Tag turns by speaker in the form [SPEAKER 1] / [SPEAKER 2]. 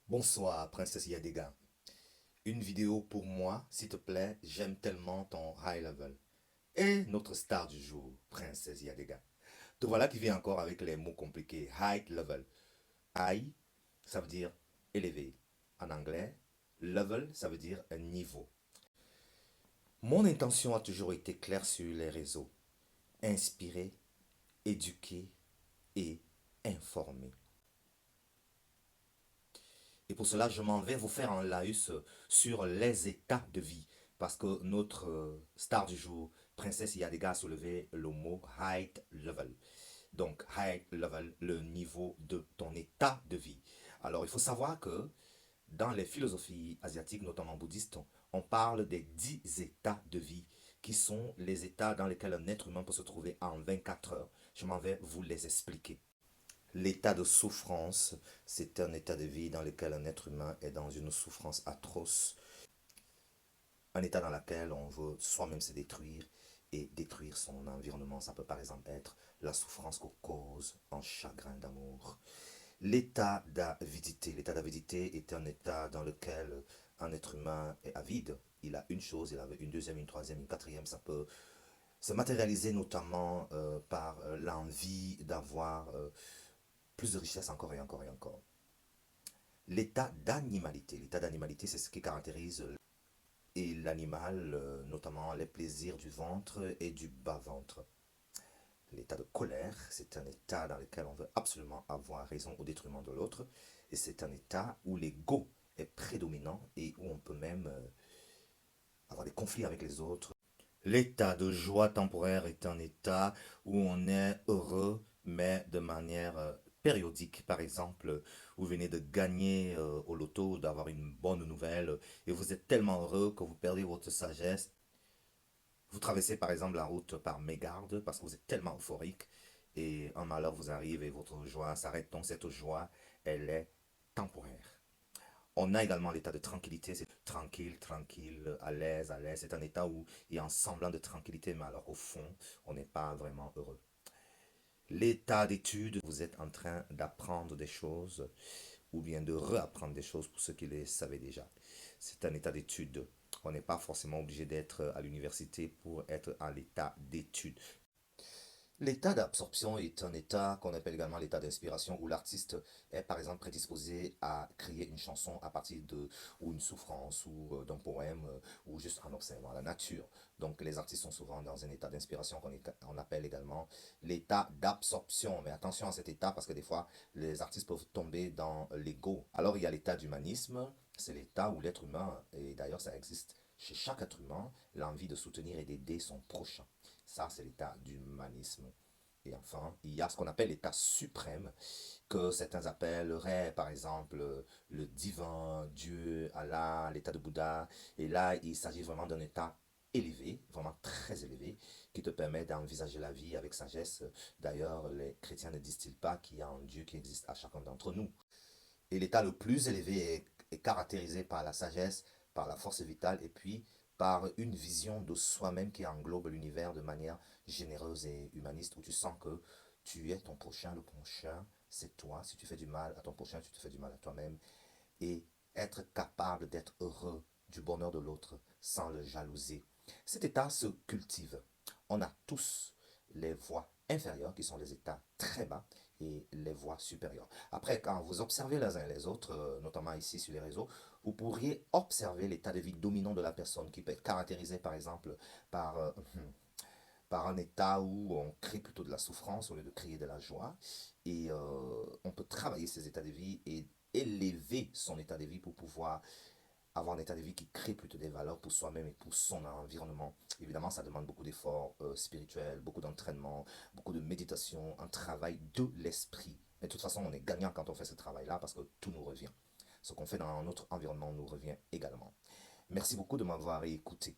[SPEAKER 1] Bonsoir, Princesse Yadega. Une vidéo pour moi, s'il te plaît, j'aime tellement ton high level. Et notre star du jour, Princesse Yadega. Te voilà qui vient encore avec les mots compliqués. High level. High, ça veut dire élevé. En anglais, level, ça veut dire un niveau. Mon intention a toujours été claire sur les réseaux. Inspirer, éduquer et informer. Et pour cela, je m'en vais vous faire un laïus sur les états de vie. Parce que notre star du jour, Princesse Yadega, a soulevé le mot high level. Donc, high level, le niveau de ton état de vie. Alors, il faut savoir que dans les philosophies asiatiques, notamment bouddhistes, on parle des 10 états de vie, qui sont les états dans lesquels un être humain peut se trouver en 24 heures. Je m'en vais vous les expliquer. L'état de souffrance, c'est un état de vie dans lequel un être humain est dans une souffrance atroce, un état dans lequel on veut soi-même se détruire et détruire son environnement. Ça peut par exemple être la souffrance qu'on cause un chagrin d'amour. L'état d'avidité est un état dans lequel un être humain est avide. Il a une chose, il a une deuxième, une troisième, une quatrième. Ça peut se matérialiser notamment par l'envie d'avoir plus de richesse encore et encore et encore. L'état d'animalité, c'est ce qui caractérise et l'animal, notamment les plaisirs du ventre et du bas-ventre. L'état de colère, c'est un état dans lequel on veut absolument avoir raison au détriment de l'autre. Et c'est un état où l'ego est prédominant et où on peut même avoir des conflits avec les autres. L'état de joie temporaire est un état où on est heureux, mais de manière périodique. Par exemple, vous venez de gagner au loto, d'avoir une bonne nouvelle, et vous êtes tellement heureux que vous perdez votre sagesse. Vous traversez par exemple la route par mégarde parce que vous êtes tellement euphorique, et un malheur vous arrive et votre joie s'arrête. Donc cette joie, elle est temporaire. On a également l'état de tranquillité, c'est tranquille, tranquille, à l'aise, à l'aise. C'est un état où il y a un semblant de tranquillité, mais alors au fond, on n'est pas vraiment heureux. L'état d'étude, vous êtes en train d'apprendre des choses ou bien de réapprendre des choses pour ceux qui les savaient déjà. C'est un état d'étude. On n'est pas forcément obligé d'être à l'université pour être à l'état d'étude. L'état d'absorption est un état qu'on appelle également l'état d'inspiration où l'artiste est par exemple prédisposé à créer une chanson à partir de ou une souffrance ou d'un poème ou juste en observant la nature. Donc les artistes sont souvent dans un état d'inspiration qu'on appelle également l'état d'absorption. Mais attention à cet état parce que des fois les artistes peuvent tomber dans l'ego. Alors il y a l'état d'humanisme, c'est l'état où l'être humain, et d'ailleurs ça existe chez chaque être humain, l'envie de soutenir et d'aider son prochain. Ça, c'est l'état d'humanisme. Et enfin, il y a ce qu'on appelle l'état suprême, que certains appelleraient par exemple le divin, Dieu, Allah, l'état de Bouddha. Et là, il s'agit vraiment d'un état élevé, vraiment très élevé, qui te permet d'envisager la vie avec sagesse. D'ailleurs, les chrétiens ne disent-ils pas qu'il y a un Dieu qui existe à chacun d'entre nous. Et l'état le plus élevé est caractérisé par la sagesse, par la force vitale et puis par une vision de soi-même qui englobe l'univers de manière généreuse et humaniste où tu sens que tu es ton prochain, le prochain, c'est toi. Si tu fais du mal à ton prochain, tu te fais du mal à toi-même. Et être capable d'être heureux du bonheur de l'autre sans le jalouser. Cet état se cultive. On a tous les voies inférieures qui sont les états très bas et les voies supérieures. Après, quand vous observez les uns et les autres, notamment ici sur les réseaux, vous pourriez observer l'état de vie dominant de la personne qui peut être caractérisé par exemple par, par un état où on crée plutôt de la souffrance au lieu de créer de la joie. Et on peut travailler ces états de vie et élever son état de vie pour pouvoir avoir un état de vie qui crée plutôt des valeurs pour soi-même et pour son environnement. Évidemment, ça demande beaucoup d'efforts spirituels, beaucoup d'entraînement, beaucoup de méditation, un travail de l'esprit. Mais de toute façon, on est gagnant quand on fait ce travail-là parce que tout nous revient. Ce qu'on fait dans notre environnement nous revient également. Merci beaucoup de m'avoir écouté.